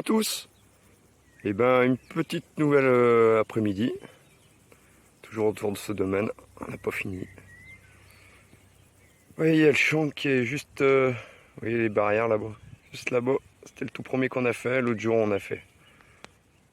à tous. Eh ben, une petite nouvelle après-midi. Toujours autour de ce domaine. On n'a pas fini. Oui, il y a le champ qui est juste... vous voyez les barrières là-bas. Juste là-bas. C'était le tout premier qu'on a fait. L'autre jour, on a fait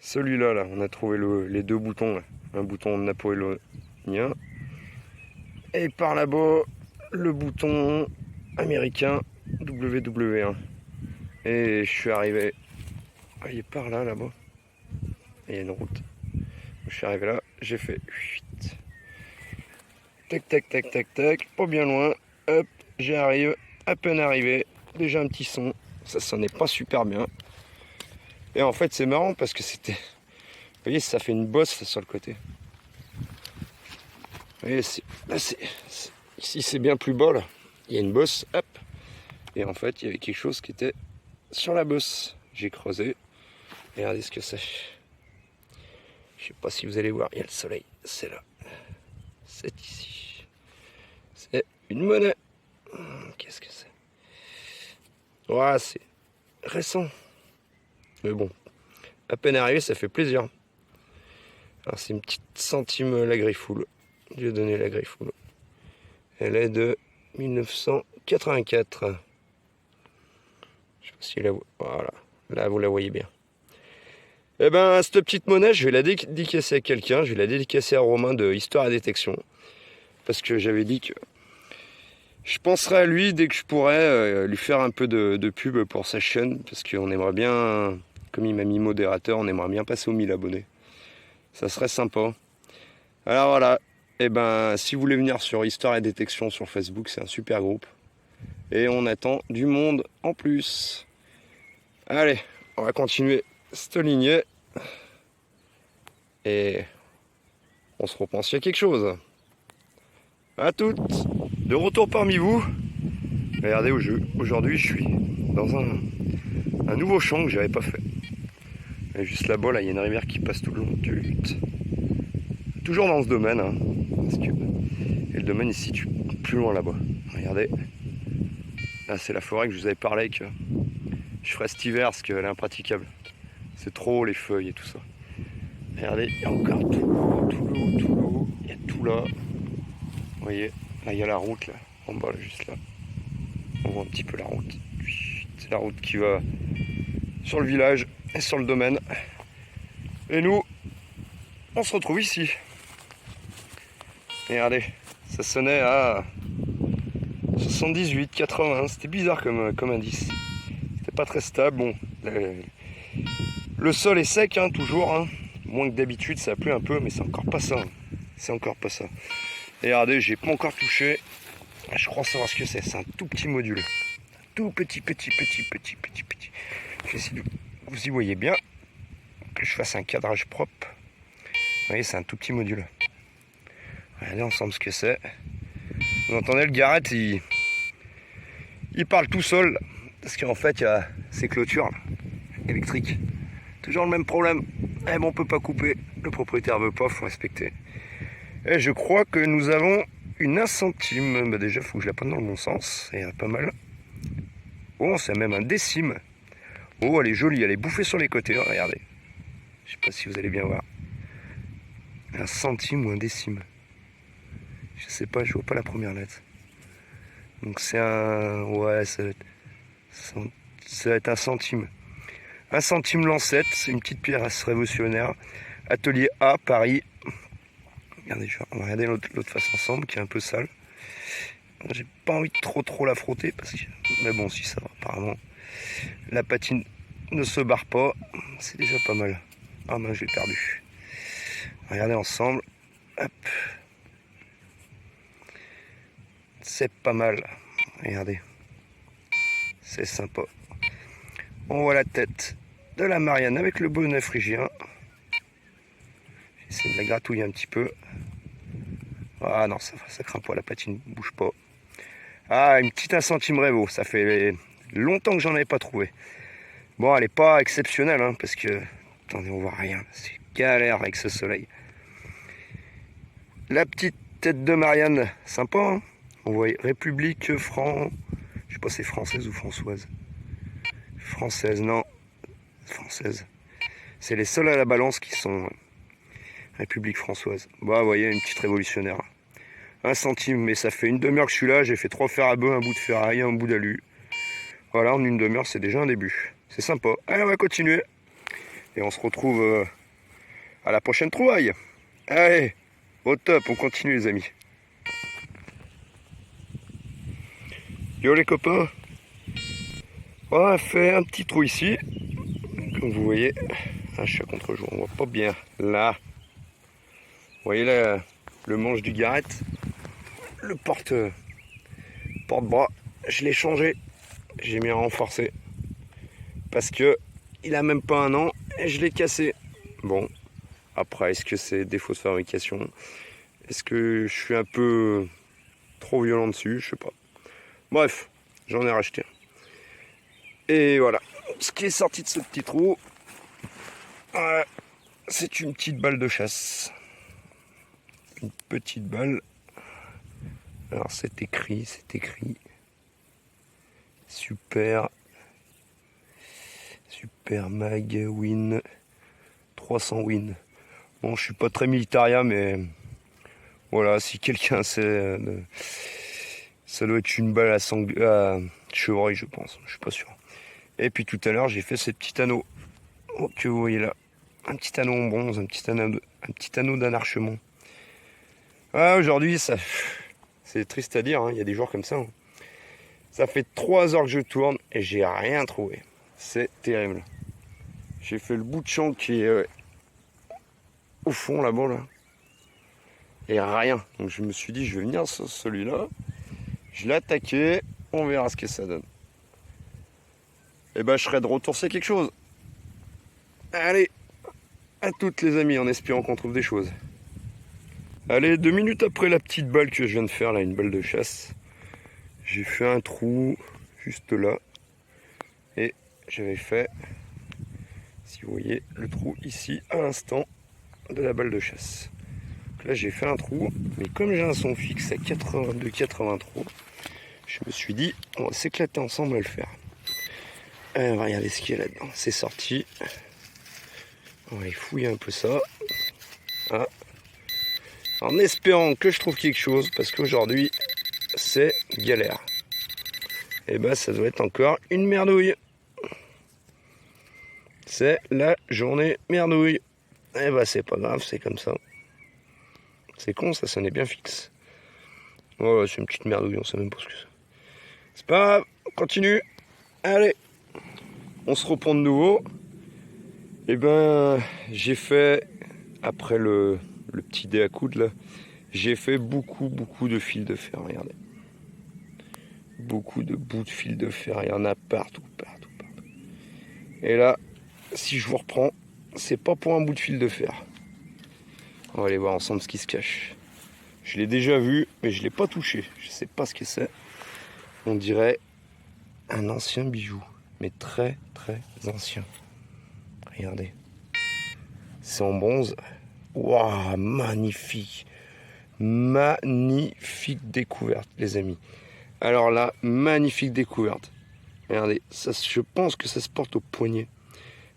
celui-là. Là. On a trouvé les deux boutons. Là. Un bouton napoléonien. Et par là-bas, le bouton américain WW1. Et je suis arrivé... Ah, il est par là, là-bas. Il y a une route. Je suis arrivé là, j'ai fait 8. Tac, tac, tac, tac, tac, pas bien loin. Hop, j'arrive, à peine arrivé. Déjà un petit son, ça sonnait pas super bien. Et en fait, c'est marrant parce que c'était... Vous voyez, ça fait une bosse sur le côté. Vous voyez, ici, c'est bien plus bas, là. Il y a une bosse, hop. Et en fait, il y avait quelque chose qui était sur la bosse. J'ai creusé. Et regardez ce que c'est. Je sais pas si vous allez voir, il y a le soleil, c'est là. C'est ici. C'est une monnaie. Qu'est-ce que c'est? Ouais, c'est récent. Mais bon, à peine arrivé, ça fait plaisir. Alors c'est une petite centime la griffoule. Je vais donner la griffoule. Elle est de 1984. Je sais pas si là, voilà. Là, vous la voyez bien. Eh ben, cette petite monnaie, je vais la dédicacer à quelqu'un. Je vais la dédicacer à Romain de Histoire et Détection. Parce que j'avais dit que je penserai à lui dès que je pourrais lui faire un peu de pub pour sa chaîne. Parce qu'on aimerait bien, comme il m'a mis modérateur, on aimerait bien passer aux 1000 abonnés. Ça serait sympa. Alors voilà. Eh ben, si vous voulez venir sur Histoire et Détection sur Facebook, c'est un super groupe. Et on attend du monde en plus. Allez, on va continuer cette lignée. Et on se repense s'il y a quelque chose. À toutes, de retour parmi vous. Regardez aujourd'hui je suis dans un nouveau champ que j'avais pas fait. Et juste là-bas, là, il y a une rivière qui passe tout le long du lutte. Toujours dans ce domaine, hein, et le domaine il se situe plus loin là-bas. Regardez. Là c'est la forêt que je vous avais parlé que je ferai cet hiver parce qu'elle est impraticable. C'est trop haut les feuilles et tout ça. Regardez, il y a encore tout le haut, il y a tout là. Vous voyez, là il y a la route là, en bas là, juste là. On voit un petit peu la route. C'est la route qui va sur le village et sur le domaine. Et nous, on se retrouve ici. Et regardez, ça sonnait à 78, 80, c'était bizarre comme indice. C'était pas très stable. Bon, le sol est sec, hein, toujours. Hein. Moins que d'habitude, ça a plu un peu, mais c'est encore pas ça. C'est encore pas ça. Et regardez, j'ai pas encore touché. Je crois savoir ce que c'est. C'est un tout petit module. Tout petit. Je vais essayer de vous y voyez bien. Que je fasse un cadrage propre. Vous voyez, c'est un tout petit module. Regardez ensemble ce que c'est. Vous entendez le Garrett, il parle tout seul. Parce qu'en fait, il y a ces clôtures là, électriques. Toujours le même problème. Eh bon, on peut pas couper. Le propriétaire veut pas, faut respecter. Et je crois que nous avons une 1 centime. Bah déjà, il faut que je la prenne dans le bon sens. Il y en a pas mal. Oh, c'est même un décime. Oh, elle est jolie. Elle est bouffée sur les côtés. Oh, regardez. Je sais pas si vous allez bien voir. 1 centime ou un décime. Je sais pas, je vois pas la première lettre. Donc c'est un... Ouais, ça va être 1 centime. 1 centime lancette, c'est une petite pièce révolutionnaire. Atelier A, Paris. Regardez, on va regarder l'autre face ensemble, qui est un peu sale. J'ai pas envie de trop la frotter, parce que... Mais bon, si ça va, apparemment. La patine ne se barre pas, c'est déjà pas mal. Ah mince, je l'ai perdu. Regardez ensemble. Hop. C'est pas mal. Regardez. C'est sympa. On voit la tête de la Marianne avec le bonnet phrygien. J'essaie de la gratouiller un petit peu. Ah non, ça craint pas, la patine ne bouge pas. Ah, une petite 1 centime Revo. Ça fait longtemps que j'en avais pas trouvé. Bon, elle est pas exceptionnelle, hein, parce que... Attendez, on voit rien. C'est galère avec ce soleil. La petite tête de Marianne, sympa, hein. On voit République Je sais pas si c'est française ou françoise. Française, non. française. C'est les seuls à la balance qui sont République françoise. Bah, vous voyez, une petite révolutionnaire. 1 centime, mais ça fait une demi-heure que je suis là. J'ai fait 3 fers à bœuf, un bout de ferraille, un bout d'alu. Voilà, en une demi-heure, c'est déjà un début. C'est sympa. Allez, on va continuer. Et on se retrouve à la prochaine trouvaille. Allez, au top, on continue les amis. Yo les copains. On a fait un petit trou ici. Comme vous voyez, je suis à contre-jour, on voit pas bien. Là, vous voyez là, le manche du garrette, le porte-bras, je l'ai changé, j'ai mis un renforcé. Parce que il a même pas 1 an et je l'ai cassé. Bon, après, est-ce que c'est défaut de fabrication? Est-ce que je suis un peu trop violent dessus? Je sais pas. Bref, j'en ai racheté un. Et voilà, ce qui est sorti de ce petit trou, c'est une petite balle de chasse. Une petite balle. Alors c'est écrit. Super Mag Win 300 Win. Bon, je suis pas très militaria, mais voilà, si quelqu'un sait, ça doit être une balle à chevreuil, je pense. Je suis pas sûr. Et puis tout à l'heure, j'ai fait ces petits anneaux que vous voyez là. Un petit anneau en bronze, un petit anneau d'anarchement. Ah, aujourd'hui, c'est triste à dire, hein, il y a des jours comme ça. Hein. Ça fait 3 heures que je tourne et j'ai rien trouvé. C'est terrible. J'ai fait le bout de champ qui est au fond là-bas, là. Et rien. Donc je me suis dit, je vais venir sur celui-là. Je l'ai attaqué, on verra ce que ça donne. Et ben, je serai de retour, c'est quelque chose. Allez, à toutes les amis, en espérant qu'on trouve des choses. Allez, 2 minutes après la petite balle que je viens de faire, là, une balle de chasse, j'ai fait un trou juste là. Et j'avais fait, si vous voyez, le trou ici, à l'instant de la balle de chasse. Donc là, j'ai fait un trou, mais comme j'ai un son fixe à 82-83, je me suis dit, on va s'éclater ensemble à le faire. On va regarder ce qu'il y a là-dedans. C'est sorti. On va y fouiller un peu ça. Ah. En espérant que je trouve quelque chose, parce qu'aujourd'hui, c'est galère. Et ben, ça doit être encore une merdouille. C'est la journée merdouille. Et ben, c'est pas grave, c'est comme ça. C'est con, ça sonnait bien fixe. Oh, c'est une petite merdouille, on sait même pas ce que c'est. C'est pas grave, on continue. Allez, on se reprend de nouveau. Et ben, j'ai fait, après le petit dé à coudre là, j'ai fait beaucoup de fils de fer, regardez. Beaucoup de bouts de fils de fer, il y en a partout. Et là, si je vous reprends, c'est pas pour un bout de fil de fer. On va aller voir ensemble ce qui se cache. Je l'ai déjà vu, mais je l'ai pas touché. Je sais pas ce que c'est. On dirait un ancien bijou, mais très ancien. Regardez. C'est en bronze. Waouh, magnifique. Magnifique découverte, les amis. Alors là, magnifique découverte. Regardez, ça, je pense que ça se porte au poignet.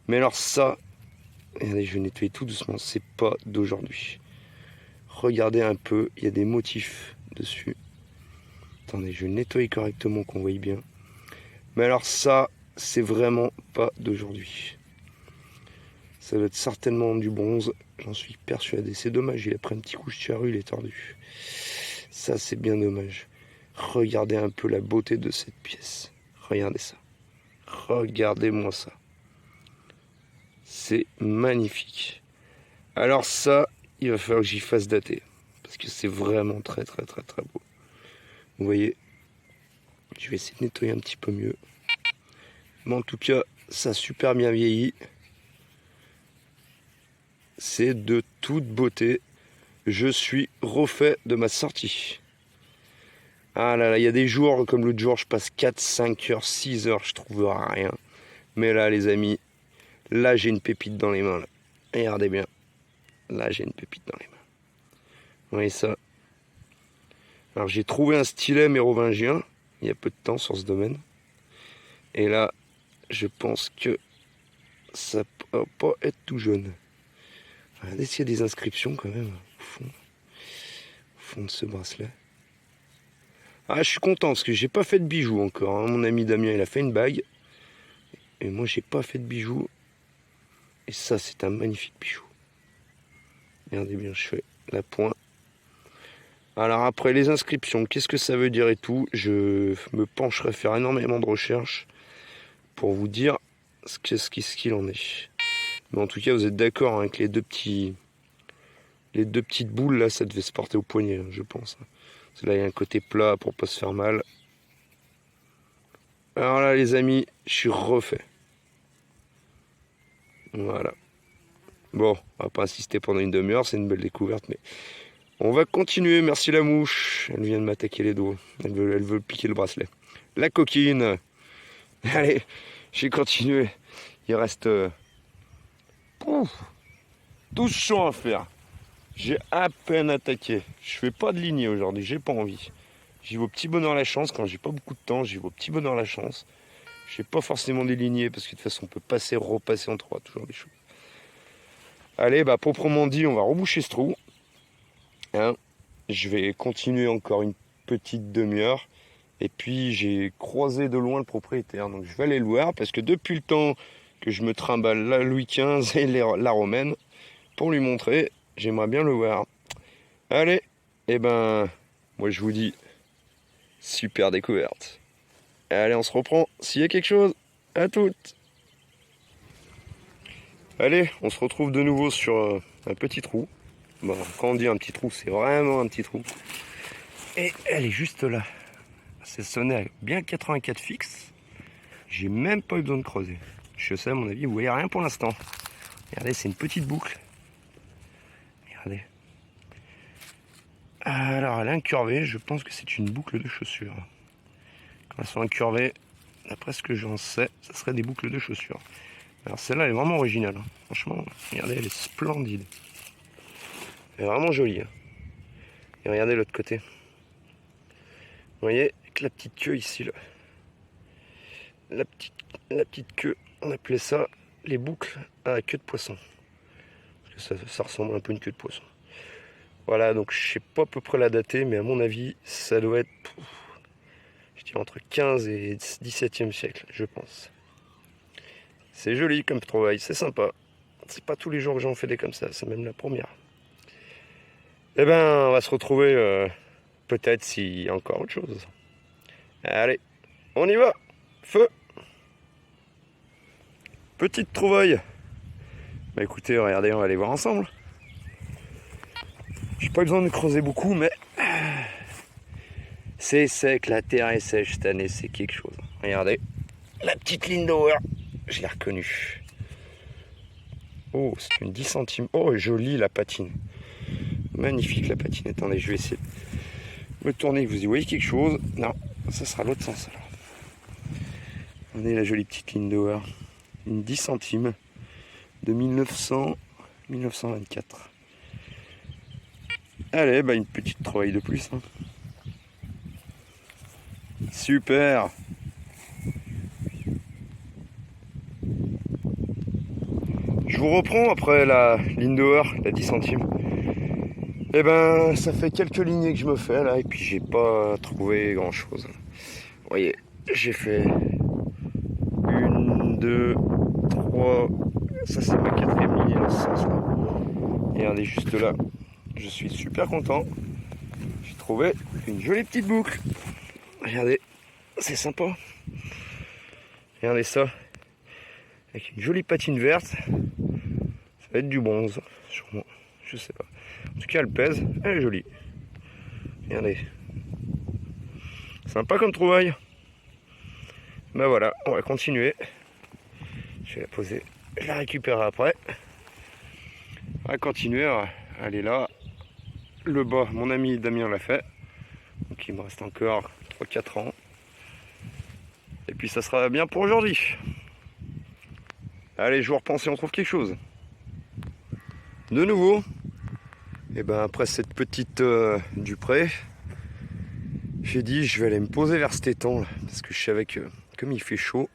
Mais alors ça, regardez, je vais nettoyer tout doucement. C'est pas d'aujourd'hui. Regardez un peu, il y a des motifs dessus. Attendez, je vais nettoyer correctement, qu'on voie bien. Mais alors ça, c'est vraiment pas d'aujourd'hui. Ça doit être certainement du bronze, j'en suis persuadé. C'est dommage, il a pris un petit coup de charrue, il est tordu. Ça, c'est bien dommage. Regardez un peu la beauté de cette pièce. Regardez ça. Regardez-moi ça. C'est magnifique. Alors ça, il va falloir que j'y fasse dater. Parce que c'est vraiment très beau. Vous voyez, je vais essayer de nettoyer un petit peu mieux. Mais en tout cas, ça a super bien vieilli. C'est de toute beauté. Je suis refait de ma sortie. Ah là là, il y a des jours, comme l'autre jour, je passe 4, 5 heures, 6 heures, je trouve rien. Mais là, les amis, là, j'ai une pépite dans les mains. Là. Regardez bien. Là, j'ai une pépite dans les mains. Vous voyez ça? Alors, j'ai trouvé un stylet mérovingien, il y a peu de temps sur ce domaine. Et là, je pense que ça va pas être tout jaune. Regardez s'il y a des inscriptions quand même au fond de ce bracelet. Ah, je suis content parce que j'ai pas fait de bijoux encore. Hein. Mon ami Damien, il a fait une bague. Et moi, j'ai pas fait de bijoux. Et ça, c'est un magnifique bijou. Regardez bien, je fais la pointe. Alors après, les inscriptions, qu'est-ce que ça veut dire et tout? Je me pencherai faire énormément de recherches pour vous dire ce qu'il en est. Mais en tout cas, vous êtes d'accord avec les deux petites boules là, ça devait se porter au poignet, je pense. Là, il y a un côté plat pour pas se faire mal. Alors là, les amis, je suis refait. Voilà. Bon, on va pas insister pendant une demi-heure, c'est une belle découverte, mais on va continuer. Merci la mouche. Elle vient de m'attaquer les doigts. Elle veut piquer le bracelet. La coquine. Allez, j'ai continué. Il reste 12 champs à faire. J'ai à peine attaqué. Je fais pas de lignée aujourd'hui, j'ai pas envie. J'y vais au petit bonheur la chance. Quand j'ai pas beaucoup de temps, j'y vais au petit bonheur la chance. Je fais pas forcément des lignées parce que de toute façon on peut passer, repasser en trois, toujours des choses. Allez, bah proprement dit, on va reboucher ce trou. Hein, je vais continuer encore une petite demi-heure. Et puis j'ai croisé de loin le propriétaire. Donc je vais aller le voir parce que depuis le temps que je me trimballe la Louis XV et la romaine, pour lui montrer, j'aimerais bien le voir. Allez, et ben, moi je vous dis, super découverte. Allez, on se reprend. S'il y a quelque chose, à toutes. Allez, on se retrouve de nouveau sur un petit trou. Bon, quand on dit un petit trou, c'est vraiment un petit trou. Et elle est juste là. C'est sonné à bien 84 fixe. J'ai même pas eu besoin de creuser. Je sais, à mon avis, vous voyez rien pour l'instant. Regardez, c'est une petite boucle. Regardez. Alors, elle est incurvée. Je pense que c'est une boucle de chaussures. Quand elles sont incurvées, d'après ce que j'en sais, ça serait des boucles de chaussures. Alors, celle-là, elle est vraiment originale. Franchement, regardez, elle est splendide. Elle est vraiment jolie. Et regardez l'autre côté. Vous voyez, avec la petite queue ici, là. La petite queue, on appelait ça les boucles à queue de poisson. Parce que ça ressemble un peu à une queue de poisson. Voilà, donc je sais pas à peu près la dater, mais à mon avis, ça doit être, je dirais, entre 15 et 17e siècle, je pense. C'est joli comme trouvaille, c'est sympa. C'est pas tous les jours que j'en fais des comme ça, c'est même la première. Eh ben, on va se retrouver peut-être s'il y a encore autre chose. Allez, on y va. Feu. Petite trouvaille. Bah écoutez, regardez, on va aller voir ensemble. J'ai pas besoin de creuser beaucoup, mais c'est sec, la terre est sèche cette année, c'est quelque chose. Regardez, la petite Lindauer, je l'ai reconnue. Oh, c'est une 10 centimes. Oh, jolie la patine. Magnifique la patine. Attendez, je vais essayer de me tourner. Vous y voyez quelque chose? Non, ça sera l'autre sens alors. Regardez la jolie petite Lindauer. Une 10 centimes de 1924. Allez, bah une petite trouvaille de plus. Hein. Super. Je vous reprends après la Lindauer, la 10 centimes. Et ben, ça fait quelques lignées que je me fais là, et puis j'ai pas trouvé grand chose. Vous voyez, j'ai fait 1, 2, 3. Ça, c'est ma 4e lignée dans ce sens-là. Et regardez, juste là, je suis super content. J'ai trouvé une jolie petite boucle. Regardez, c'est sympa. Regardez ça. Avec une jolie patine verte. Ça va être du bronze, sûrement. Je sais pas. En tout cas, elle pèse. Elle est jolie. Regardez. Sympa comme trouvaille. Ben voilà, on va continuer. Je vais la poser. Je la récupérerai après. On va continuer. Elle est là. Le bas, mon ami Damien l'a fait. Donc il me reste encore 3-4 ans. Et puis ça sera bien pour aujourd'hui. Allez, je vous reprends si on trouve quelque chose. De nouveau. Et ben après cette petite du pré, j'ai dit je vais aller me poser vers cet étang là, parce que je savais que comme il fait chaud,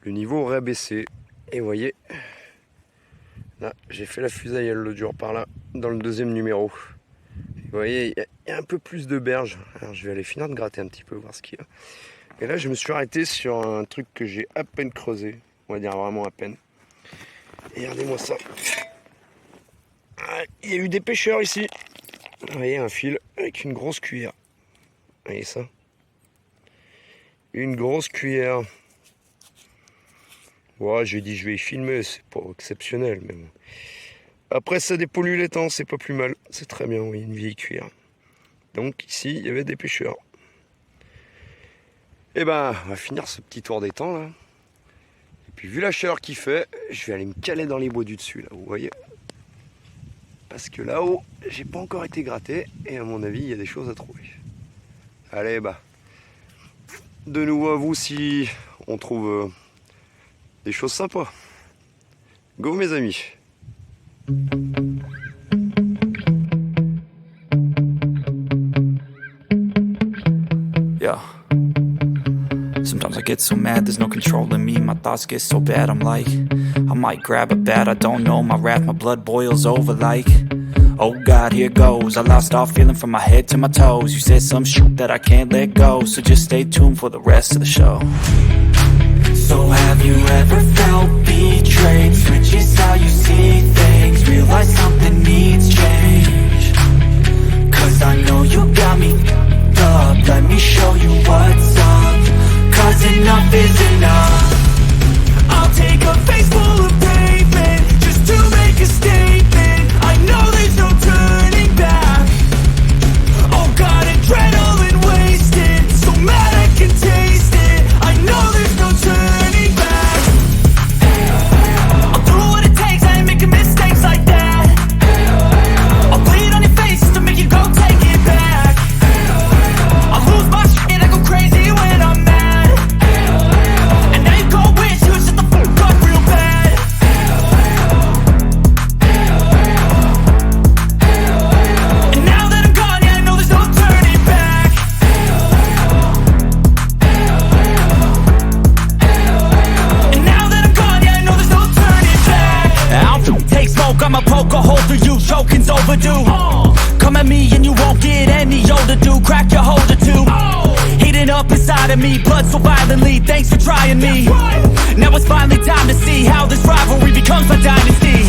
le niveau aurait baissé. Et vous voyez, là j'ai fait la fusaille l'autre jour par là, dans le deuxième numéro. Et vous voyez, il y a un peu plus de berges. Alors je vais aller finir de gratter un petit peu, voir ce qu'il y a. Et là je me suis arrêté sur un truc que j'ai à peine creusé, on va dire vraiment à peine. Et regardez-moi ça. Il y a eu des pêcheurs ici. Vous voyez, un fil avec une grosse cuillère. Vous voyez ça? Une grosse cuillère. Ouais, j'ai dit je vais y filmer, c'est pas exceptionnel, mais bon. Après ça dépollue les temps, c'est pas plus mal. C'est très bien, oui, une vieille cuillère. Donc ici, il y avait des pêcheurs. Et ben, on va finir ce petit tour d'étang là. Et puis vu la chaleur qu'il fait, je vais aller me caler dans les bois du dessus là, vous voyez. Parce que là-haut, j'ai pas encore été gratté et à mon avis, il y a des choses à trouver. Allez, bah, de nouveau à vous si on trouve des choses sympas. Go mes amis. Yeah. Sometimes I get so mad, there's no controlling me. My thoughts get so bad, I'm like, I might grab a bat, I don't know. My wrath, my blood boils over like, oh God, here goes. I lost all feeling from my head to my toes. You said some shit that I can't let go, so just stay tuned for the rest of the show. So have you ever felt betrayed? Switches how you see things, realize something needs change. Cause I know you got me up, let me show you what's up. Cause enough is enough. I'll take a face full of pavement just to make a statement. I know there's no turning back. Oh God, adrenaline wasted, so mad I can taste it. I know there's no turning back. I'll do what it takes, I ain't making mistakes like that. I'll bleed on your face just to make you go take it back. I lose my shit, I go crazy when I'm mad. And now you go wish you would shut the fuck up real bad. And now that I'm gone, yeah, I know there's no turning back. And now that I'm gone, yeah, I know there's no turning back. I don't take smoke, I'ma poke a hole through you, choking's overdue. Come at me and you won't get any older, dude. Crack your holder too. Heating up inside of me, blood so violently. Thanks for trying me. Now it's finally time to see how this rivalry becomes my dynasty.